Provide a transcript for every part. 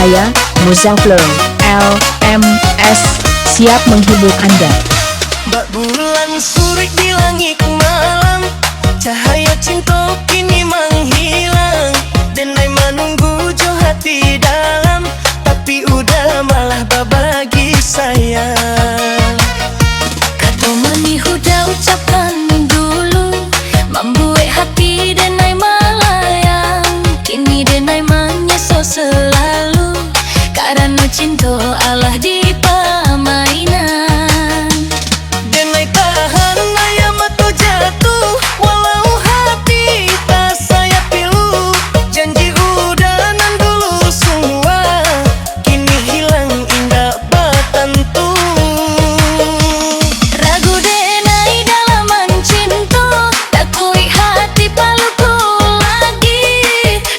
Saya, Muzaflo, LMS, siap menghibur Anda. Bak bulan surik di langit malam, cahaya cinta kini menghilang. Denai menunggu jo hati dalam, tapi udah malah babagi sayang. Kata mani udah ucapkan dulu, membuat hati denai melayang. Kini denai menyesal selalu, karena cinta Allah di permainan. Denai tahan ayam atau jatuh, walau hati tak saya pilu. Janji udah nan dulu semua, kini hilang indah bertentu. Ragu denai dalam mencinta, tak kui hati paluku lagi.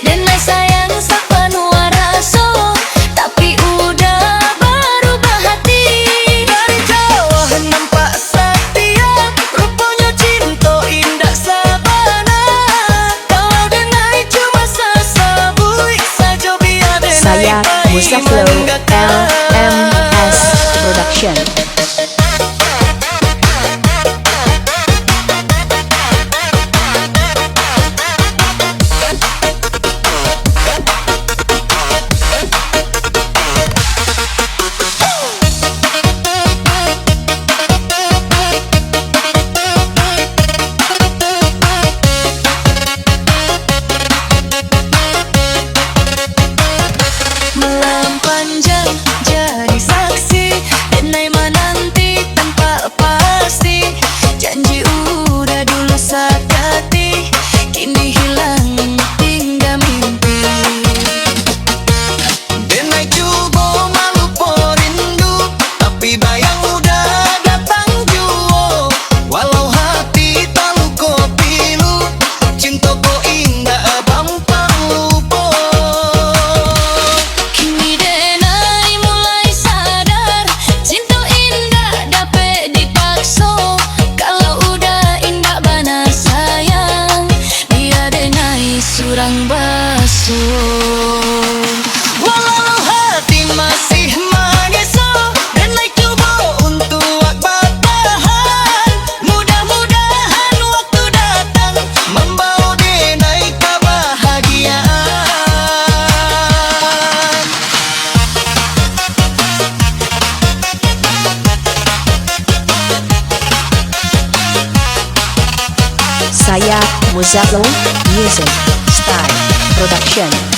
Denai sayang sepenuh rasa, tapi udah berubah hati. Dari jauh nampak setia, rupanya cinta indah sabana. Kalau denai cuma sesabui saja, biar denai Saya, baik Muzaflo, menggata. LMS Production. Malam panjang jadi saksi, denai menanti tanpa pasti. Janji udah dulu sakati, kini hilang tinggal mimpi. Denai cuba malu perindu, tapi bayang udah datang jua. Walau hati tak luko pilu, cinta ko indah bampang lupa. Kini denai mulai sadar, cinta indah dapat dipaksa. Kalau udah indah bana sayang, biar denai surang basuh. Walau hati masih mengesah, denai cuba untuk bertahan. Mudah-mudahan waktu datang membawa denai kebahagiaan. Saya, Muzaflo, Music, Style, Production.